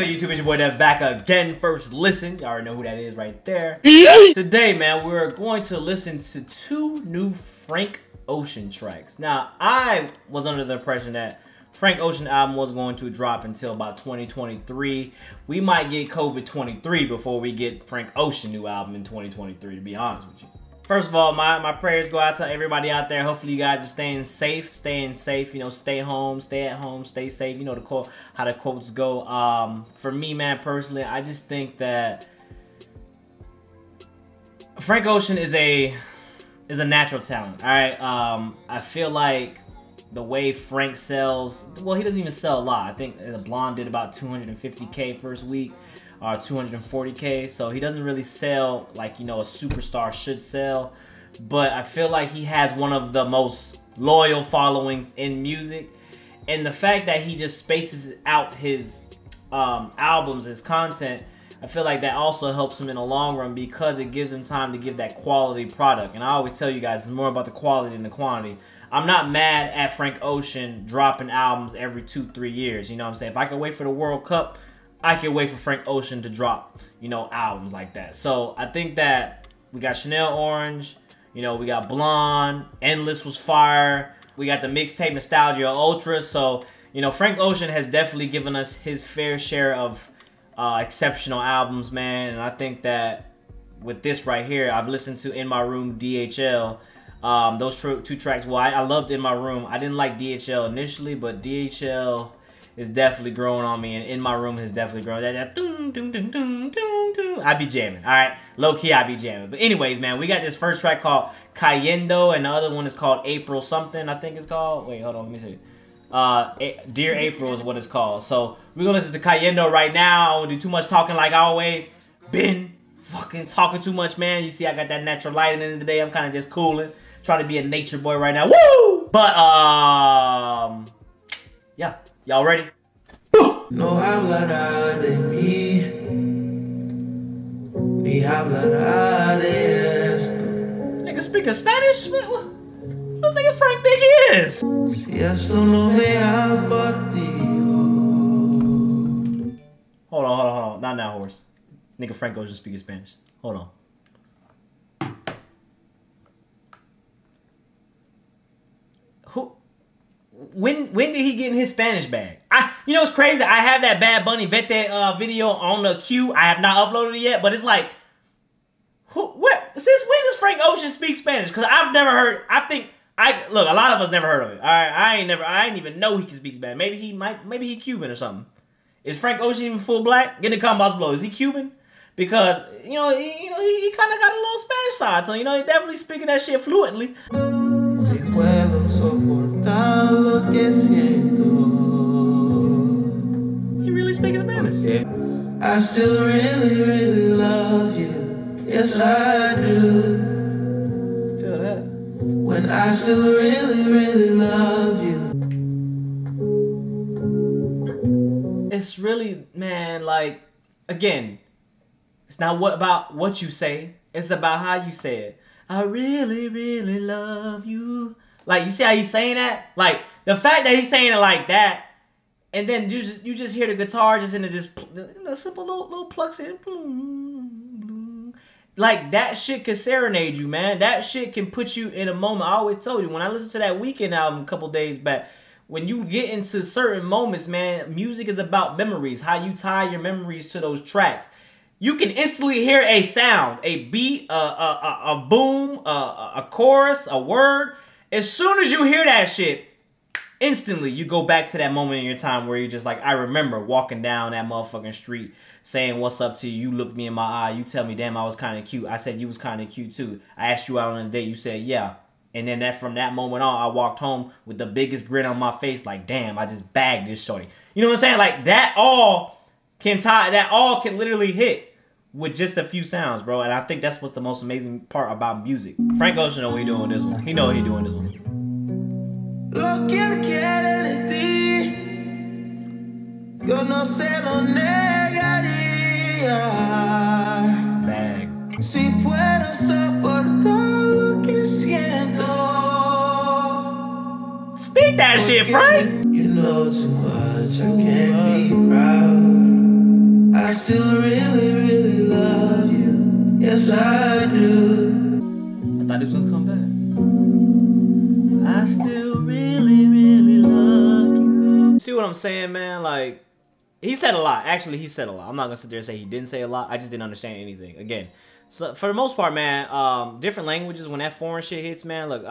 good, YouTube? It's your boy Dev back again. First listen. You already know who that is right there. Today, man, we're going to listen to 2 new Frank Ocean tracks. Now, I was under the impression that Frank Ocean album was going to drop until about 2023. We might get COVID 23 before we get Frank Ocean new album in 2023, to be honest with you. First of all, my prayers go out to everybody out there. Hopefully you guys are staying safe, you know, stay home, stay at home, stay safe. You know the quote, how the quotes go. For me, man, personally, I just think that Frank Ocean is a natural talent. All right, I feel like the way Frank sells, well, he doesn't even sell a lot. I think the Blonde did about 250K first week, or 240K. So he doesn't really sell like, you know, a superstar should sell. But I feel like he has one of the most loyal followings in music. And the fact that he just spaces out his albums, his content, I feel like that also helps him in the long run because it gives him time to give that quality product. And I always tell you guys, it's more about the quality than the quantity. I'm not mad at Frank Ocean dropping albums every 2-3 years. You know what I'm saying? If I could wait for the World Cup, I can wait for Frank Ocean to drop, you know, albums like that. So I think that we got Chanel Orange, you know, we got Blonde, Endless was fire. We got the mixtape Nostalgia Ultra. So, you know, Frank Ocean has definitely given us his fair share of exceptional albums, man. And I think that with this right here, I've listened to In My Room, DHL. Those 2 tracks, well, I loved In My Room. I didn't like DHL initially, but DHL is definitely growing on me, and In My Room has definitely grown. That doom, doom, doom, doom, doom, doom. I be jamming, all right? Low-key, I be jamming. But anyways, man, we got this first track called Cayendo, and the other one is called April something, I think it's called. Wait, hold on, let me see. Dear April is what it's called. So we're gonna listen to Cayendo right now. I won't do too much talking like I always been fucking talking too much, man. You see, I got that natural light in the end of the day. I'm kind of just cooling, trying to be a nature boy right now. Woo! But yeah. Y'all ready? No hablará de mí, ni hablará de esto. Nigga speaking Spanish? What nigga Frank think he is? Si esto no me ha partido. Hold on. Not now, horse. Nigga Frank Ocean speaking Spanish. Hold on. When did he get in his Spanish bag? You know, it's crazy. I have that Bad Bunny Vete video on the queue. I have not uploaded it yet, but it's like, since when does Frank Ocean speak Spanish? Because I've never heard. Look, a lot of us never heard of it. All right, I ain't even know he can speak Spanish. Maybe he Cuban or something. Is Frank Ocean even full black? Get in the comments below. Is he Cuban? Because he kind of got a little Spanish side to him. You know, he definitely speaking that shit fluently. Si puedo soportar lo que siento. He really speaks Spanish. I still really, really love you. Yes, I do. Feel that? When I still really, really love you. It's really, man, like, again, it's not about what you say. It's about how you say it. I really, really love you. Like, you see how he's saying that? Like, the fact that he's saying it like that, and then you just hear the guitar just in a simple little plucks in. Like, that shit can serenade you, man. That shit can put you in a moment. I always told you, when I listened to that Weekend album a couple days back, when you get into certain moments, man, music is about memories. How you tie your memories to those tracks. You can instantly hear a sound, a beat, a boom, a chorus, a word. As soon as you hear that shit, instantly you go back to that moment in your time where you're just like, I remember walking down that motherfucking street saying what's up to you. You look me in my eye. You tell me, damn, I was kind of cute. I said you was kind of cute too. I asked you out on a date. You said, yeah. And then from that moment on, I walked home with the biggest grin on my face like, damn, I just bagged this shorty. You know what I'm saying? Like, that all can literally hit with just a few sounds, bro. And I think that's what's the most amazing part about music. Frank Ocean know what he doing with this one. He know what he doing this one. Lo que quiere de ti, yo no se lo negaría. Bag. Si puedo soportar lo que siento. Speak that shit, Frank. You know too much, I can't be proud. I still really, really love you. Yes, I do. I thought he was gonna come back. I still really, really love you. See what I'm saying, man? Like, he said a lot. Actually, he said a lot. I'm not gonna sit there and say he didn't say a lot. I just didn't understand anything. Again, so for the most part, man, different languages, when that foreign shit hits, man, look,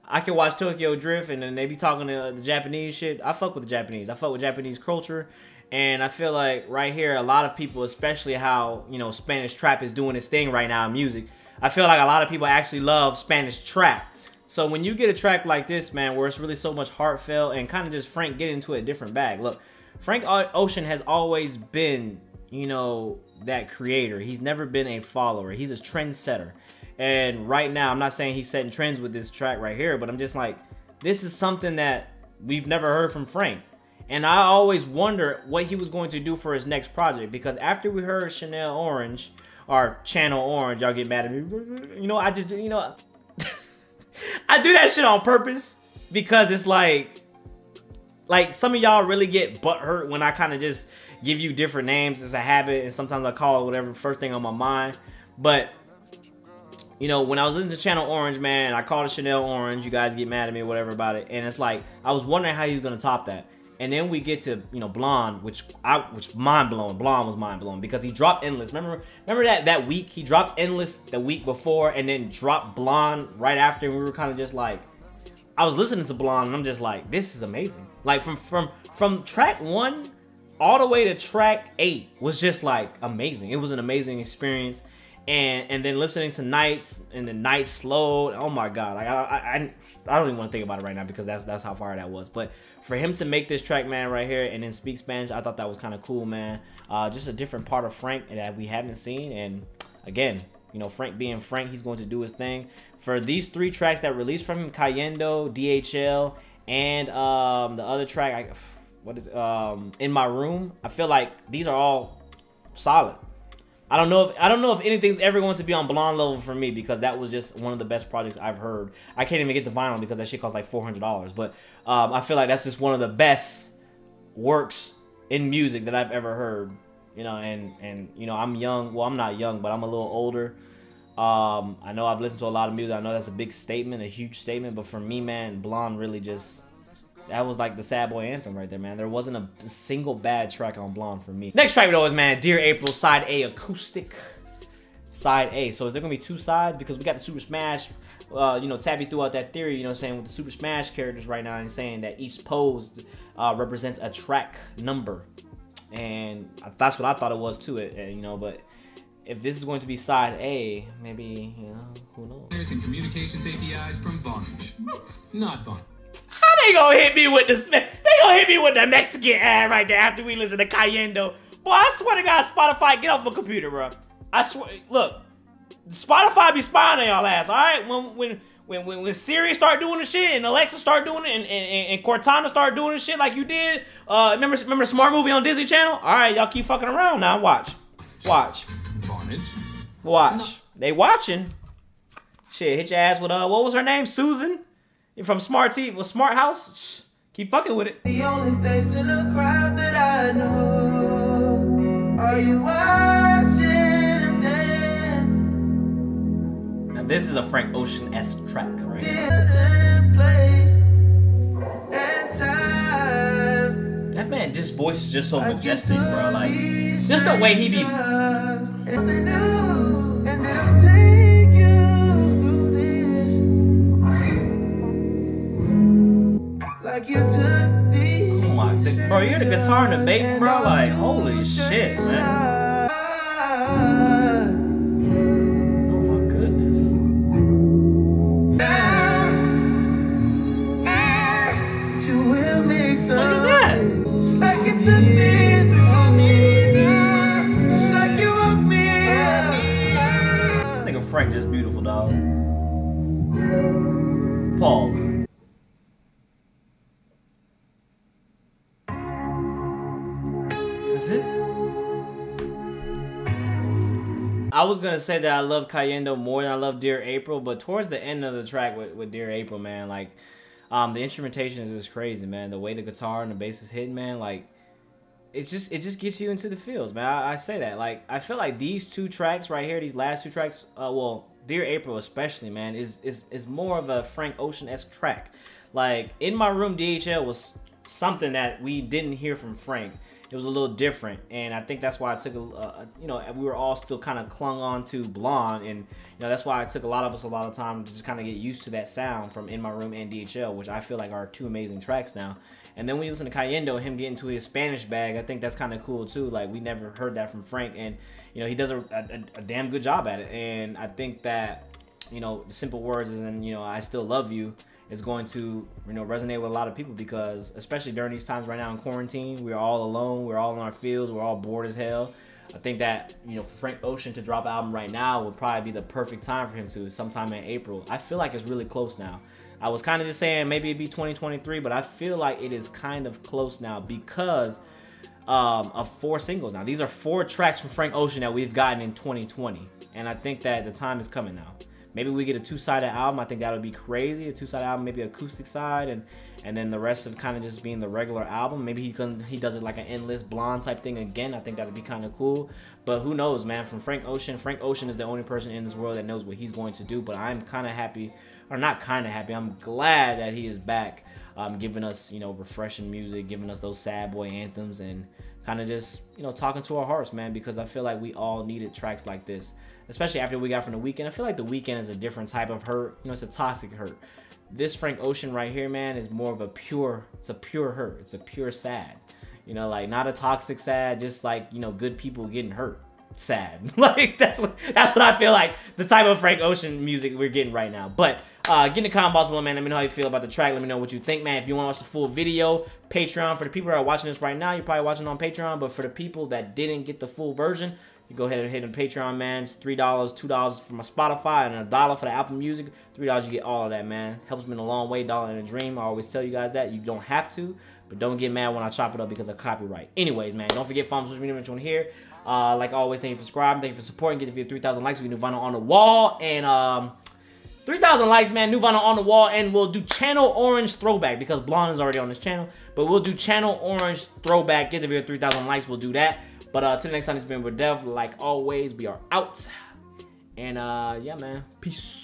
I can watch Tokyo Drift and then they be talking to the Japanese shit. I fuck with the Japanese. I fuck with Japanese culture. And I feel like right here, a lot of people, especially how, you know, Spanish trap is doing its thing right now in music, I feel like a lot of people actually love Spanish trap. So when you get a track like this, man, where it's really so much heartfelt and kind of just Frank get into a different bag. Look, Frank Ocean has always been, you know, that creator. He's never been a follower. He's a trendsetter. And right now, I'm not saying he's setting trends with this track right here, but I'm just like, this is something that we've never heard from Frank. And I always wonder what he was going to do for his next project, because after we heard Chanel Orange, or Channel Orange, y'all get mad at me. You know, I just, you know, I do that shit on purpose, because it's like some of y'all really get butthurt when I kind of just give you different names. It's a habit, and sometimes I call it whatever first thing on my mind. But you know, when I was listening to Channel Orange, man, I called it Chanel Orange. You guys get mad at me or whatever about it. And it's like, I was wondering how he was going to top that. And then we get to, you know, Blonde, which mind-blowing. Blonde was mind-blowing because he dropped Endless. Remember that week? He dropped Endless the week before and then dropped Blonde right after. And we were kind of just like, I was listening to Blonde and I'm just like, this is amazing. Like from track 1 all the way to track 8 was just like amazing. It was an amazing experience. And then listening to Nights and the Nights slowed. Oh my God! Like I don't even want to think about it right now because that's how far that was. But for him to make this track, man, right here, and then speak Spanish, I thought that was kind of cool, man. Just a different part of Frank that we haven't seen. And again, you know, Frank being Frank, he's going to do his thing. For these 3 tracks that released from him, Cayendo, DHL, and the other track, In My Room. I feel like these are all solid. I don't know if anything's ever going to be on Blonde level for me, because that was just one of the best projects I've heard. I can't even get the vinyl because that shit costs like $400. But I feel like that's just one of the best works in music that I've ever heard. You know, and you know, I'm young. Well, I'm not young, but I'm a little older. I know I've listened to a lot of music. I know that's a big statement, a huge statement. But for me, man, Blonde really just... that was like the sad boy anthem right there, man. There wasn't a single bad track on Blonde for me. Next track though is, man, Dear April, Side A acoustic. Side A. So is there gonna be 2 sides? Because we got the Super Smash, you know, Tabby threw out that theory, you know what I'm saying, with the Super Smash characters right now, and saying that each pose represents a track number. And that's what I thought it was too, you know, but if this is going to be Side A, maybe, you know, who knows? There's some communications APIs from Vonage. Not fun. How they gonna hit me with the Mexican ad right there after we listen to Cayendo? Boy, I swear to God, Spotify, get off my computer, bro. I swear, look, Spotify be spying on y'all ass, all right? When Siri start doing the shit and Alexa start doing it and Cortana start doing the shit like you did, remember the Smart Movie on Disney Channel? All right, y'all keep fucking around now. Watch. Vonage. Watch. No. They watching. Shit, hit your ass with what was her name? Susan. From Smart TV, well, Smart House. Keep fucking with it. The only face in the crowd that I know. Are you watching dance? Now this is a Frank Ocean-esque track, right? Place and time. That man, just voice is just so majestic, bro. Like, just the way he be. Nothing new, and it'll take you through this. Like you took these. Oh my, bro, you hear the guitar and the bass, bro? Like, holy shit, man. Oh my goodness. You will make some. What is that? Just like it took me through. Just like you woke me up. This nigga Frank just beautiful, dog. Pause. That's it? I was gonna say that I love Cayendo more than I love Dear April, but towards the end of the track with Dear April, man, like, the instrumentation is just crazy, man. The way the guitar and the bass is hitting, man, like, it just gets you into the feels, man. I say that. Like, I feel like these two tracks right here, these last two tracks, well, Dear April especially, man, is more of a Frank Ocean-esque track. Like, In My Room DHL was something that we didn't hear from Frank. It was a little different, and I think that's why I took you know, we were all still kind of clung on to Blonde, and you know, that's why it took a lot of us a lot of time to just kind of get used to that sound from In My Room and DHL, which I feel like are two amazing tracks now. And then when you listen to Cayendo, him getting to his Spanish bag, I think that's kind of cool too. Like, we never heard that from Frank, and you know, he does a damn good job at it. And I think that, you know, the simple words and, you know, I still love you is going to, you know, resonate with a lot of people, because especially during these times right now in quarantine, we're all alone, we're all in our fields, we're all bored as hell. I think that, you know, for Frank Ocean to drop an album right now would probably be the perfect time for him to, sometime in April. I feel like it's really close now. I was kind of just saying maybe it'd be 2023, but I feel like it is kind of close now because of 4 singles now. These are 4 tracks from Frank Ocean that we've gotten in 2020, and I think that the time is coming now. Maybe we get a 2-sided album. I think that would be crazy. A 2-sided album, maybe acoustic side, and then the rest of kind of just being the regular album. Maybe he does it like an Endless Blonde type thing again. I think that would be kind of cool. But who knows, man? From Frank Ocean is the only person in this world that knows what he's going to do. But I'm kind of happy, or not kind of happy. I'm glad that he is back, giving us, you know, refreshing music, giving us those sad boy anthems, and kind of just, you know, talking to our hearts, man. Because I feel like we all needed tracks like this. Especially after we got from The Weeknd. I feel like The Weeknd is a different type of hurt. You know, it's a toxic hurt. This Frank Ocean right here, man, is more of a pure, it's a pure hurt. It's a pure sad. You know, like, not a toxic sad, just like, you know, good people getting hurt sad. Like, that's what I feel like the type of Frank Ocean music we're getting right now. But get in the comment box below, man. Let me know how you feel about the track. Let me know what you think, man. If you want to watch the full video, Patreon. For the people that are watching this right now, you're probably watching on Patreon. But for the people that didn't get the full version, you go ahead and hit on Patreon, man. It's $3, $2 for my Spotify, and $1 for the Apple Music. $3, you get all of that, man. Helps me in a long way, dollar in a dream. I always tell you guys that. You don't have to, but don't get mad when I chop it up because of copyright. Anyways, man, don't forget follow me on social media mention here. Like always, thank you for subscribing. Thank you for supporting. Get the video 3,000 likes. We new vinyl on the wall, and 3,000 likes, man. New vinyl on the wall, and we'll do Channel Orange throwback because Blonde is already on this channel. But we'll do Channel Orange throwback. Get the video 3,000 likes. We'll do that. But till the next time, it's been with Dev. Like always, we are out. And yeah, man. Peace.